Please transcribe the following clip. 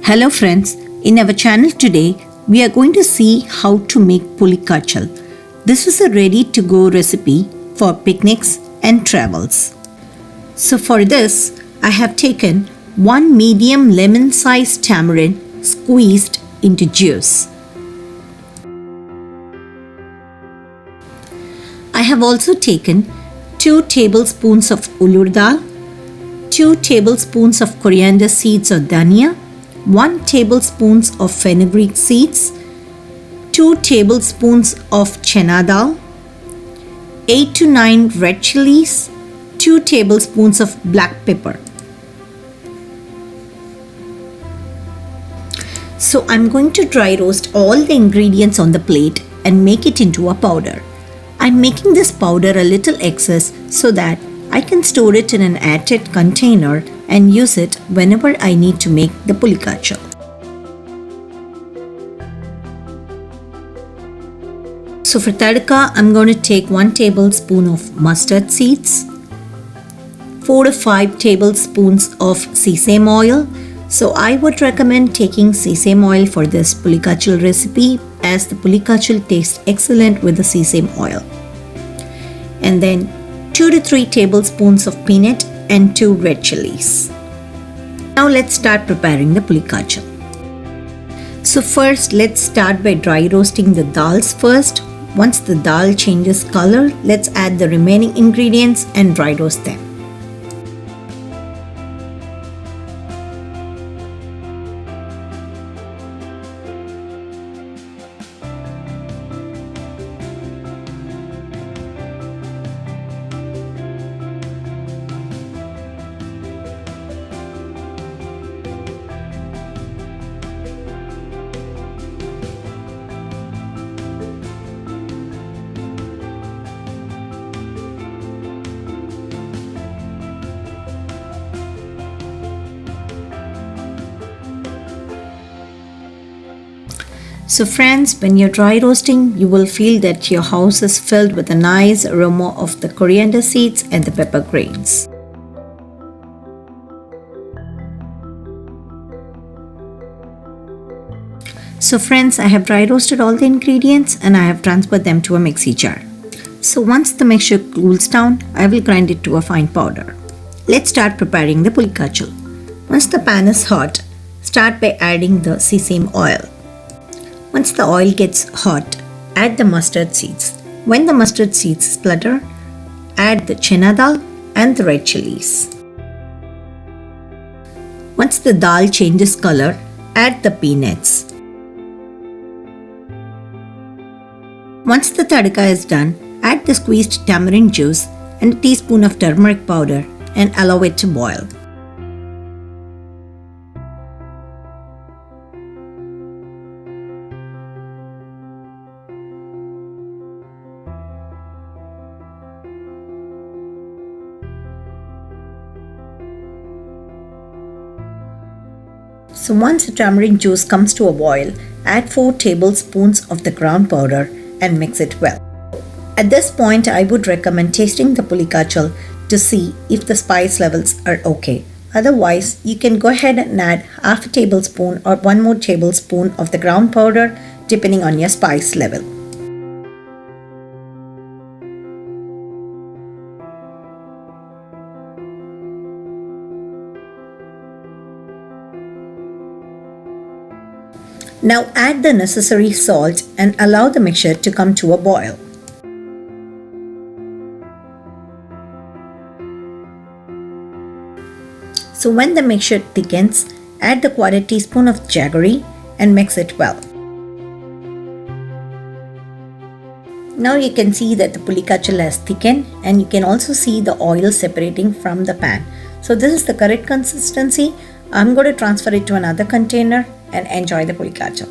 Hello friends, in our channel today we are going to see how to make Puli kachal. This is a ready to go recipe for picnics and travels. So for this I have taken one medium lemon sized tamarind squeezed into juice. I have also taken 2 tablespoons of Ulur Dal, 2 tablespoons of Coriander Seeds or Dhania, 1 tablespoon of Fenugreek Seeds, 2 tablespoons of Chenna Dal, 8 to 9 Red Chillies, 2 tablespoons of black pepper. So I'm going to dry roast all the ingredients on the plate and make it into a powder. I'm making this powder a little excess so that I can store it in an airtight container and use it whenever I need to make the Puli kachal. So for Thadka, I'm going to take 1 tablespoon of mustard seeds, 4 to 5 tablespoons of sesame oil. So I would recommend taking sesame oil for this Puli kachal recipe as the Puli kachal tastes excellent with the sesame oil. And then 2 to 3 tablespoons of peanut and 2 red chillies. Now let's start preparing the Puli kachal. So first let's start by dry roasting the dals first. Once the dal changes color, let's add the remaining ingredients and dry roast them. So friends, when you're dry roasting, you will feel that your house is filled with a nice aroma of the coriander seeds and the pepper grains. So friends, I have dry roasted all the ingredients and I have transferred them to a mixie jar. So once the mixture cools down, I will grind it to a fine powder. Let's start preparing the Puli kachal. Once the pan is hot, start by adding the sesame oil. Once the oil gets hot, add the mustard seeds. When the mustard seeds splutter, add the Chenna Dal and the red chillies. Once the dal changes color, add the peanuts. Once the Thadka is done, add the squeezed tamarind juice and a teaspoon of turmeric powder and allow it to boil. So once the tamarind juice comes to a boil, add 4 tablespoons of the ground powder and mix it well. At this point, I would recommend tasting the Puli kachal to see if the spice levels are okay. Otherwise, you can go ahead and add half a tablespoon or 1 more tablespoon of the ground powder depending on your spice level. Now add the necessary salt and allow the mixture to come to a boil. So when the mixture thickens, add the 1/4 teaspoon of jaggery and mix it well. Now you can see that the Puli kachal has thickened and you can also see the oil separating from the pan. So this is the correct consistency. I'm going to transfer it to another container and enjoy the Puli kachal.